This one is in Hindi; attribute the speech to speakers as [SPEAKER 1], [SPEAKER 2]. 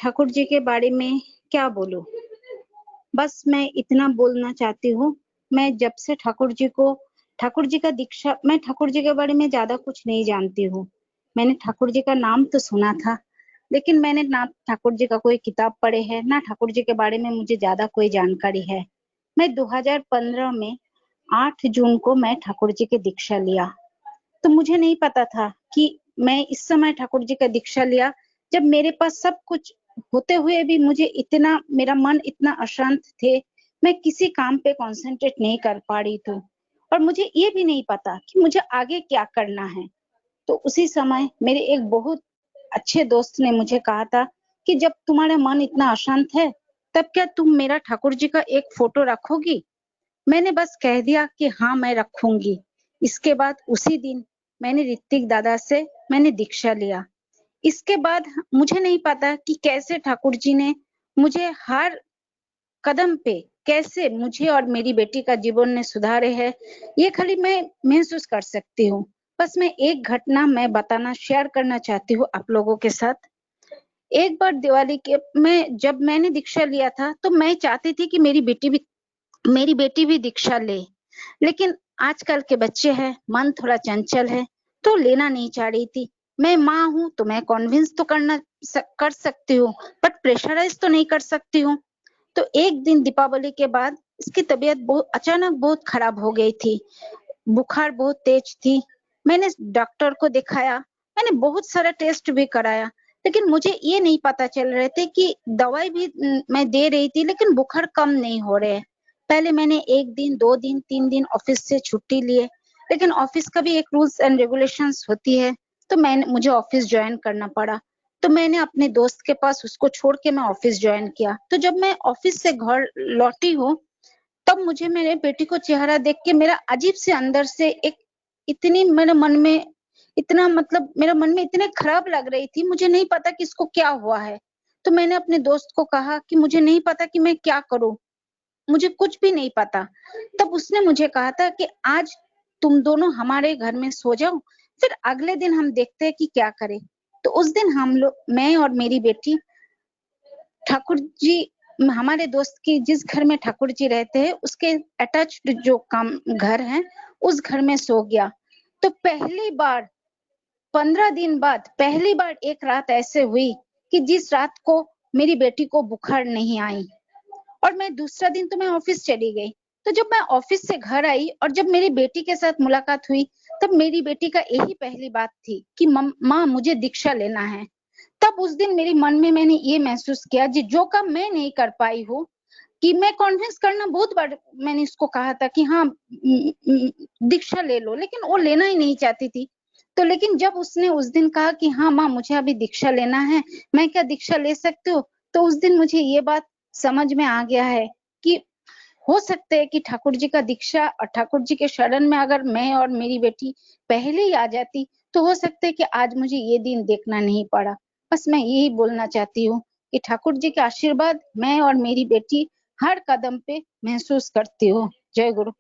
[SPEAKER 1] ठाकुर जी के बारे में क्या बोलूं। बस मैं इतना बोलना चाहती हूँ। मैं जब से ठाकुर जी का दीक्षा, मैं ठाकुर जी के बारे में ज्यादा कुछ नहीं जानती हूँ। मैंने ठाकुर जी का नाम तो सुना था, लेकिन मैंने ना ठाकुर जी का कोई किताब पढ़े है, ना ठाकुर जी के बारे में मुझे ज्यादा कोई जानकारी है। मैं 2015 में 8 जून को मैं ठाकुर जी की दीक्षा लिया। तो मुझे नहीं पता था कि मैं इस समय ठाकुर जी का दीक्षा लिया, जब मेरे पास सब कुछ होते हुए भी मुझे इतना, मेरा मन इतना अशांत थे, मैं किसी काम पे कंसंट्रेट नहीं कर पा रही थी और मुझे ये भी नहीं पता कि मुझे आगे क्या करना है। तो उसी समय मेरे एक बहुत अच्छे दोस्त ने मुझे कहा था कि जब तुम्हारा मन इतना अशांत है, तब क्या तुम मेरा ठाकुर जी का एक फोटो रखोगी? मैंने बस कह दिया कि हाँ मैं रखूंगी। इसके बाद उसी दिन मैंने ऋतिक दादा से मैंने दीक्षा लिया। इसके बाद मुझे नहीं पता कि कैसे ठाकुर जी ने मुझे हर कदम पे कैसे मुझे और मेरी बेटी का जीवन ने सुधारे है, ये खाली मैं महसूस कर सकती हूँ। बस मैं एक घटना मैं बताना शेयर करना चाहती हूँ आप लोगों के साथ। एक बार दिवाली के मैं जब मैंने दीक्षा लिया था, तो मैं चाहती थी कि मेरी बेटी भी दीक्षा ले, लेकिन आजकल के बच्चे हैं, मन थोड़ा चंचल है, तो लेना नहीं चाह रही थी। मैं माँ हूँ तो मैं कन्विंस तो कर सकती हूँ, बट प्रेशराइज तो नहीं कर सकती हूँ। तो एक दिन दीपावली के बाद इसकी तबीयत बहुत अचानक बहुत खराब हो गई थी, बुखार बहुत तेज थी। मैंने डॉक्टर को दिखाया, मैंने बहुत सारा टेस्ट भी कराया, लेकिन मुझे ये नहीं पता चल रहे थे कि दवाई भी मैं दे रही थी, लेकिन बुखार कम नहीं हो रहे। पहले मैंने 1 दिन 2 दिन 3 दिन ऑफिस से छुट्टी लिए, लेकिन ऑफिस का भी एक रूल्स एंड रेगुलेशंस होती है, तो मुझे ऑफिस ज्वाइन करना पड़ा। तो मैंने अपने दोस्त के पास उसको छोड़ के मैं ऑफिस ज्वाइन किया। तो जब मैं ऑफिस से घर लौटी हूँ, तब मुझे मेरे बेटी को चेहरा देख के मेरा अजीब से अंदर से एक इतनी मेरे मन में इतना मतलब मेरे मन में इतने खराब लग रही थी, मुझे नहीं पता कि इसको क्या हुआ है। तो मैंने अपने दोस्त को कहा कि मुझे नहीं पता कि मैं क्या करूं, मुझे कुछ भी नहीं पता। तब उसने मुझे कहा था कि आज तुम दोनों हमारे घर में सो जाओ, फिर अगले दिन हम देखते हैं कि क्या करें। तो उस दिन हम लोग, मैं और मेरी बेटी, ठाकुर जी, हमारे दोस्त की जिस घर में ठाकुर जी रहते हैं उसके अटैच्ड जो काम घर है, उस घर में सो गया। तो पहली बार 15 दिन बाद पहली बार एक रात ऐसे हुई कि जिस रात को मेरी बेटी को बुखार नहीं आई, और मैं दूसरा दिन तो मैं ऑफिस चली गई। तो जब मैं ऑफिस से घर आई और जब मेरी बेटी के साथ मुलाकात हुई, तब मेरी बेटी का यही पहली बात थी कि माँ मुझे दीक्षा लेना है। तब उस दिन मेरे मन में मैंने ये महसूस किया जो काम मैं नहीं कर पाई हूँ, कि मैं कॉन्विंस करना बहुत बार मैंने इसको कहा था कि हाँ दीक्षा ले लो, लेकिन वो लेना ही नहीं चाहती थी। तो लेकिन जब उसने उस दिन कहा कि हाँ माँ मुझे अभी दीक्षा लेना है, मैं क्या दीक्षा ले सकती हूँ, तो उस दिन मुझे ये बात समझ में आ गया है कि हो सकता है कि ठाकुर जी का दीक्षा और ठाकुर जी के शरण में अगर मैं और मेरी बेटी पहले ही आ जाती, तो हो सकता है कि आज मुझे ये दिन देखना नहीं पड़ा। बस मैं यही बोलना चाहती हूँ कि ठाकुर जी के आशीर्वाद मैं और मेरी बेटी हर कदम पे महसूस करती हूँ। जय गुरु।